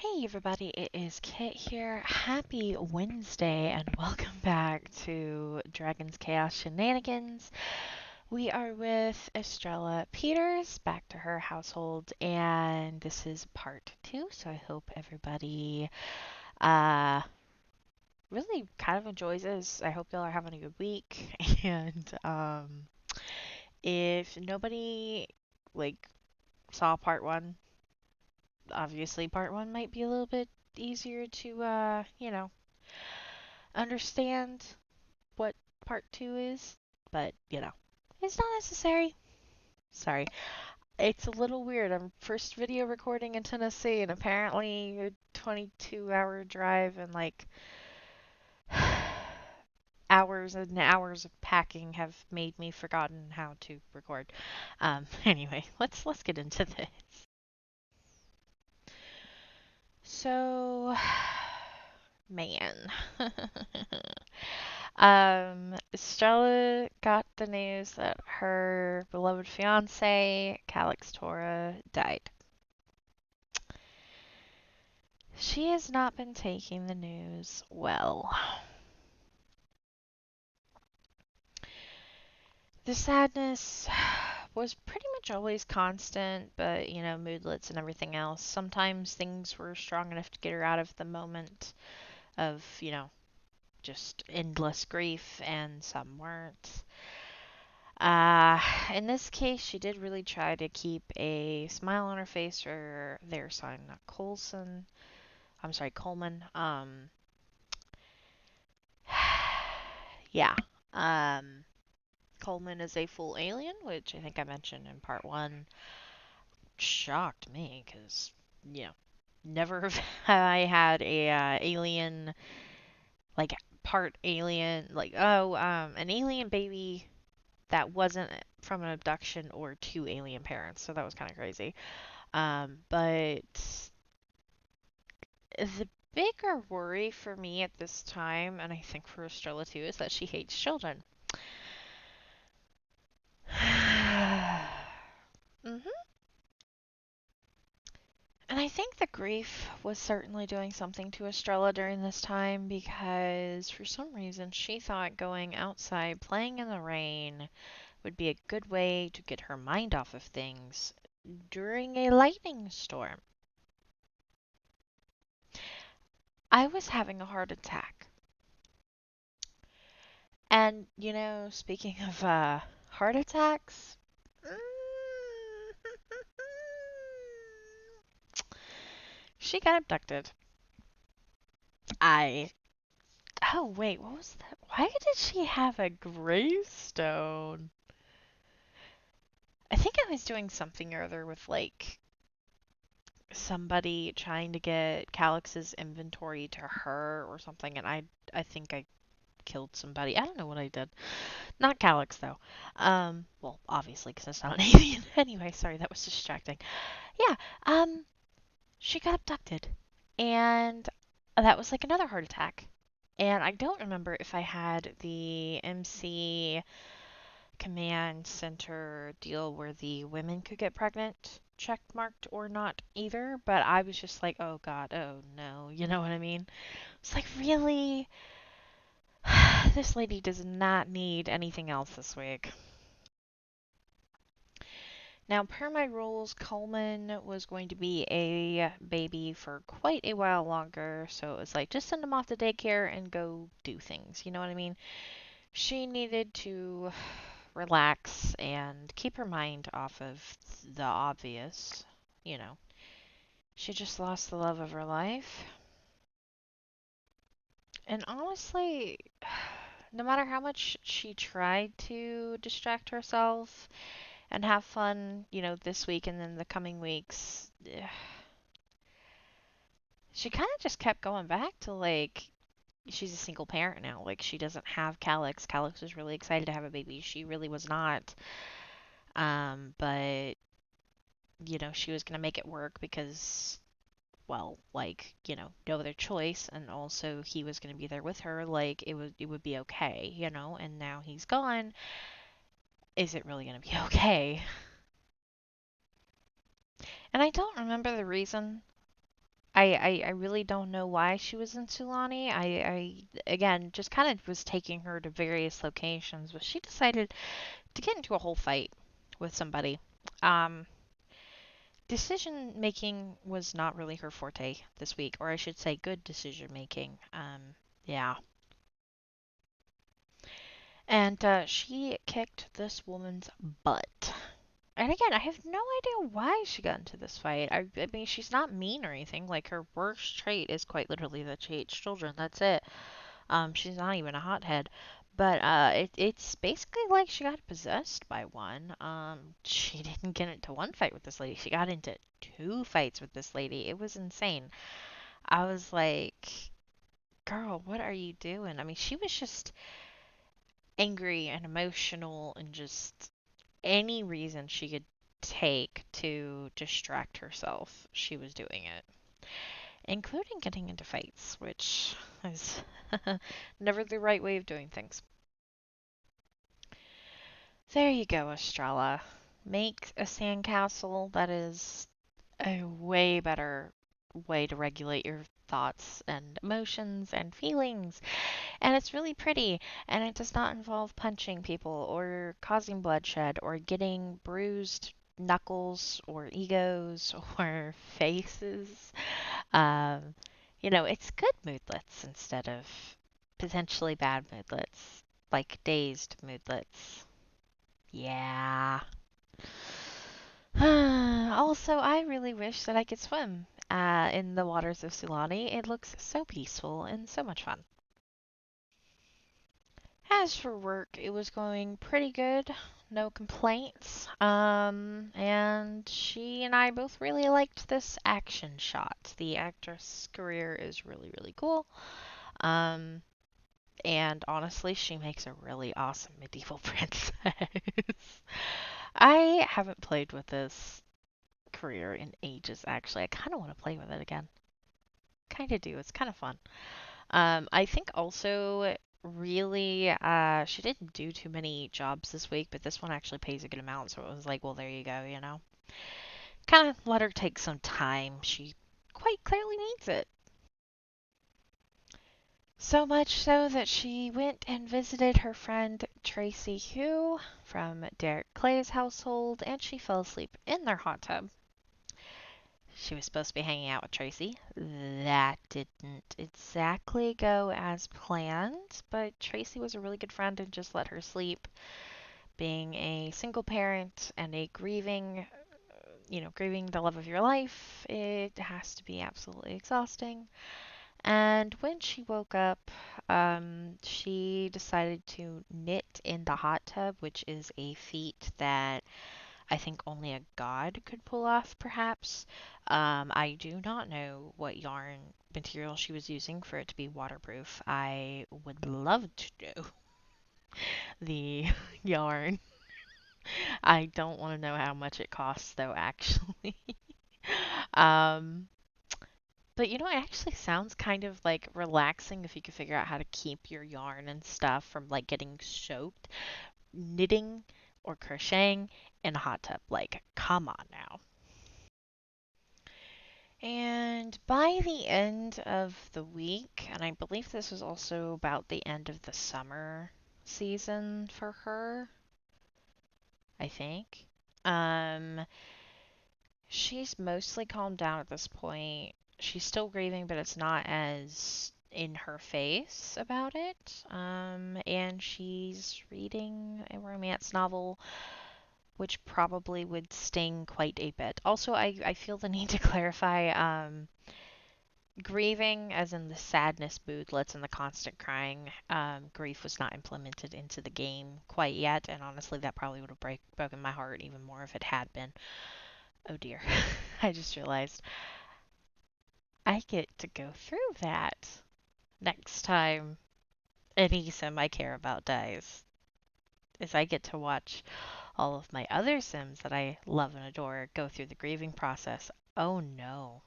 Hey everybody, it is Kit here. Happy Wednesday and welcome back to Dragon's Chaos Shenanigans. We are with Estrella Peters, back to her household, and this is part two, so I hope everybody uh really kind of enjoys this. I hope y'all are having a good week. And if nobody like saw part one, obviously part one might be a little bit easier to understand what part two is, but it's not necessary. Sorry. It's a little weird. I'm first video recording in Tennessee, and apparently a 22-hour drive and like hours and hours of packing have made me forgotten how to record. Anyway, let's get into this. So, man. Stella got the news that her beloved fiance, Calix Tora, died. She has not been taking the news well. The sadness was pretty much always constant, but moodlets and everything else. Sometimes things were strong enough to get her out of the moment of, just endless grief, and some weren't. In this case, she did really try to keep a smile on her face for their son, Coulson. I'm sorry, Coleman. Yeah. Um, Coleman is a full alien, which I think I mentioned in part one. Shocked me, because, never have I had a alien, like, part alien, like, an alien baby that wasn't from an abduction or two alien parents, so that was kind of crazy. But the bigger worry for me at this time, and I think for Estrella too, is that she hates children. hmm And I think the grief was certainly doing something to Estrella during this time because for some reason she thought going outside playing in the rain would be a good way to get her mind off of things during a lightning storm. I was having a heart attack. And, speaking of heart attacks, she got abducted. I. Oh, wait, what was that? Why did she have a gravestone? I think I was doing something or other with, like, somebody trying to get Calix's inventory to her or something, and I think I killed somebody. I don't know what I did. Not Calix, though. Well, obviously, because it's not an alien. Anyway, sorry, that was distracting. Yeah, um, she got abducted. And that was like another heart attack. And I don't remember if I had the MC command center deal where the women could get pregnant check marked or not either, but I was just like, oh god, oh no, you know what I mean? It's like, really? This lady does not need anything else this week. Now, per my rules, Coleman was going to be a baby for quite a while longer, so it was like, just send him off to daycare and go do things, you know what I mean? She needed to relax and keep her mind off of the obvious, you know. She just lost the love of her life. And honestly, no matter how much she tried to distract herself and have fun, this week and then the coming weeks, she kind of just kept going back to like she's a single parent now. Like she doesn't have Calix. Calix was really excited to have a baby. She really was not. But she was gonna make it work because, well, like no other choice, and also he was gonna be there with her. Like it would be okay, And now he's gone. Is it really gonna be okay? And I don't remember the reason. I really don't know why she was in Sulani. Again, just kind of was taking her to various locations, but she decided to get into a whole fight with somebody. Um, Decision making was not really her forte this week, or I should say, good decision making. Yeah. And she kicked this woman's butt. And again, I have no idea why she got into this fight. I mean, she's not mean or anything. Like, her worst trait is quite literally that she hates children. That's it. She's not even a hothead. But it's basically like she got possessed by one. She didn't get into one fight with this lady. She got into two fights with this lady. It was insane. I was like, girl, what are you doing? I mean, she was just angry and emotional and just any reason she could take to distract herself, she was doing it, including getting into fights, which is never the right way of doing things. There you go, Estrella. Make a sandcastle. That is a way better way to regulate your thoughts and emotions and feelings. And it's really pretty, and it does not involve punching people or causing bloodshed or getting bruised knuckles or egos or faces. Um, it's good moodlets instead of potentially bad moodlets, like dazed moodlets. Yeah. Also, I really wish that I could swim in the waters of Sulani. It looks so peaceful and so much fun. As for work, it was going pretty good. No complaints. And she and I both really liked this action shot. The actress' career is really, really cool. Um, and honestly, she makes a really awesome medieval princess. I haven't played with this career in ages, actually. I kind of want to play with it again. Kind of do. It's kind of fun. I think also really she didn't do too many jobs this week, but this one actually pays a good amount, so it was like, well, there you go, you know. Kind of let her take some time. She quite clearly needs it. So much so that she went and visited her friend Tracy Hugh from Derek Clay's household, and she fell asleep in their hot tub. She was supposed to be hanging out with Tracy. That didn't exactly go as planned, but Tracy was a really good friend and just let her sleep. Being a single parent and a grieving the love of your life, it has to be absolutely exhausting. And when she woke up, she decided to knit in the hot tub, which is a feat that I think only a god could pull off, perhaps. I do not know what yarn material she was using for it to be waterproof. I would love to know the yarn. I don't want to know how much it costs, though, actually. um, but it actually sounds kind of like relaxing if you could figure out how to keep your yarn and stuff from like getting soaked. Knitting or crocheting in a hot tub. Like, come on now. And by the end of the week, and I believe this was also about the end of the summer season for her, I think. Um, she's mostly calmed down at this point. She's still grieving, but it's not as in her face about it. And she's reading a romance novel, which probably would sting quite a bit. Also, I feel the need to clarify grieving, as in the sadness moodlets and the constant crying. Grief was not implemented into the game quite yet, and honestly, that probably would have broken my heart even more if it had been. Oh dear. I just realized I get to go through that next time any sim I care about dies. Is I get to watch all of my other Sims that I love and adore go through the grieving process. Oh no.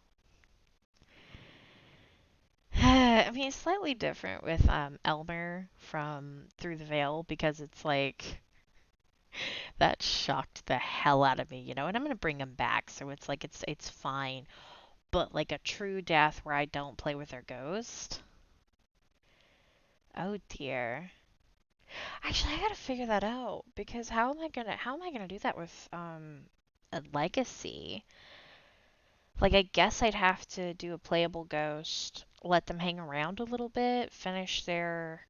I mean, it's slightly different with Elmer from Through the Veil because it's like that shocked the hell out of me, and I'm gonna bring him back, so it's like it's fine. but like a true death where I don't play with their ghost. Oh dear. Actually, I gotta figure that out because how am I gonna do that with a legacy? Like I guess I'd have to do a playable ghost, let them hang around a little bit, finish their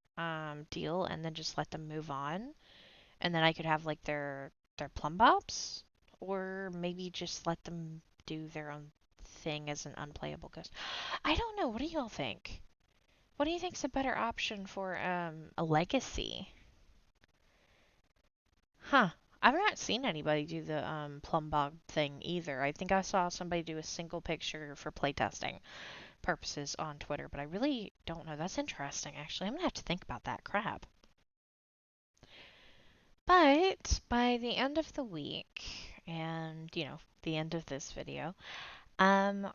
deal, and then just let them move on. And then I could have like their plum bobs, or maybe just let them do their own thing as an unplayable ghost. I don't know. What do y'all think? What do you think's a better option for a legacy? Huh. I've not seen anybody do the plum bob thing either. I think I saw somebody do a single picture for playtesting purposes on Twitter, but I really don't know. That's interesting, actually. I'm gonna have to think about that. Crap. But by the end of the week, and the end of this video,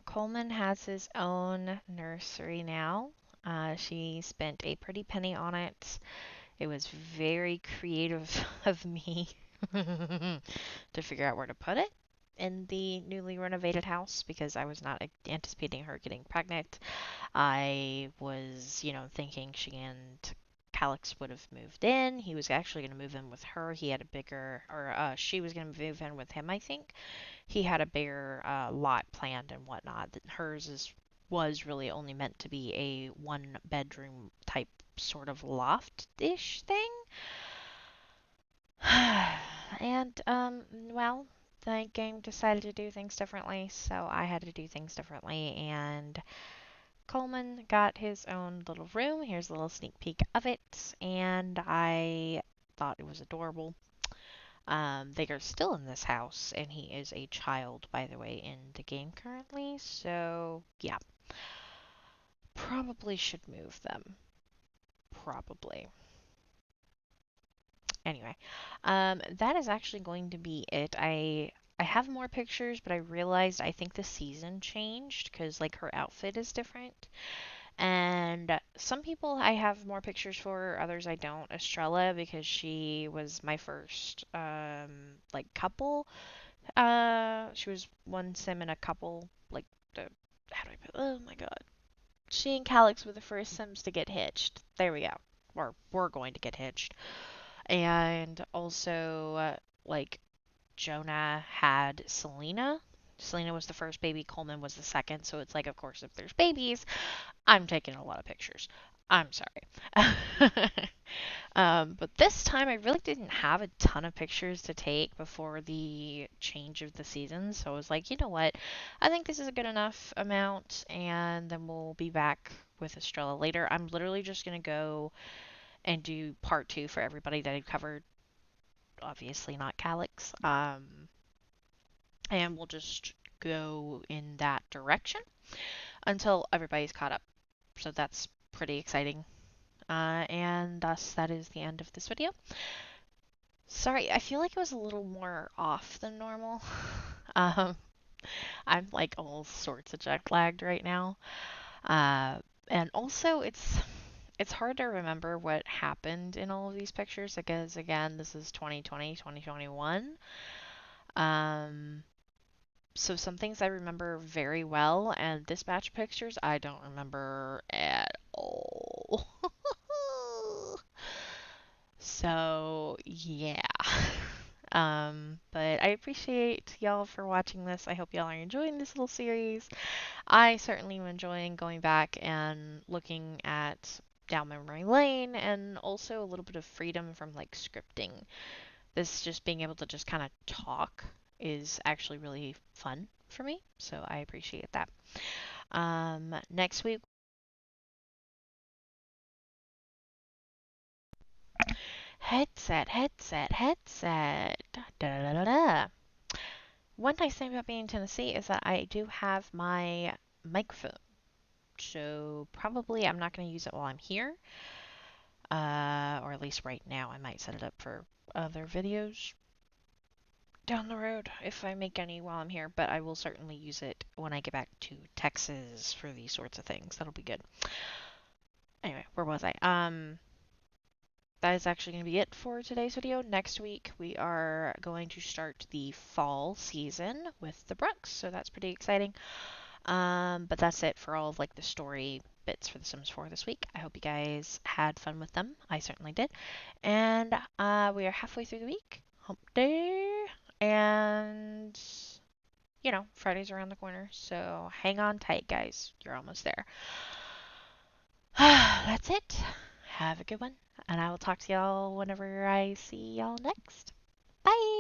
Coleman has his own nursery now. She spent a pretty penny on it. It was very creative of me to figure out where to put it in the newly renovated house because I was not anticipating her getting pregnant. I was, thinking she and Calix would have moved in. He was actually going to move in with her. He had a bigger, or she was going to move in with him, I think. He had a bigger lot planned and whatnot. Hers was really only meant to be a one bedroom type sort of loft-ish thing. And, well, the game decided to do things differently, so I had to do things differently, and Coleman got his own little room. Here's a little sneak peek of it, and I thought it was adorable. They are still in this house, and he is a child, by the way, in the game currently, so yeah. Probably should move them. Probably. Anyway, that is actually going to be it. I have more pictures, but I realized I think the season changed because like her outfit is different. And some people I have more pictures for, others I don't. Estrella because she was my first like couple. She was one sim and a couple like the how do I put? Oh my god. She and Calix were the first sims to get hitched. There we go. Or we're going to get hitched. And also, like, Jonah had Selena. Selena was the first baby, Coleman was the second. So it's like, of course, if there's babies, I'm taking a lot of pictures. I'm sorry. But this time I really didn't have a ton of pictures to take before the change of the season. So I was like, you know what? I think this is a good enough amount, and then we'll be back with Estrella later. I'm literally just going to go and do part two for everybody that I covered. Obviously, not Calix. And we'll just go in that direction until everybody's caught up. So that's pretty exciting. And thus, that is the end of this video. Sorry, I feel like it was a little more off than normal. um, I'm like all sorts of jet lagged right now. Uh, and also, it's hard to remember what happened in all of these pictures because, again, this is 2020, 2021. Um, so some things I remember very well, and this batch of pictures I don't remember at all. So, yeah. But I appreciate y'all for watching this. I hope y'all are enjoying this little series. I certainly am enjoying going back and looking at down memory lane and also a little bit of freedom from like scripting. This just being able to just kind of talk is actually really fun for me, so I appreciate that. Next week, headset. Da, da, da, da. One nice thing about being in Tennessee is that I do have my microphone. So probably I'm not going to use it while I'm here. Or at least right now. I might set it up for other videos down the road if I make any while I'm here. But I will certainly use it when I get back to Texas for these sorts of things. That'll be good. Anyway, where was I? That is actually going to be it for today's video. Next week, we are going to start the fall season with the Brooks, so that's pretty exciting. But that's it for all of like the story bits for The Sims 4 this week. I hope you guys had fun with them. I certainly did. And we are halfway through the week. Hump day. And Friday's around the corner. So hang on tight, guys. You're almost there. That's it. Have a good one. And I will talk to y'all whenever I see y'all next. Bye.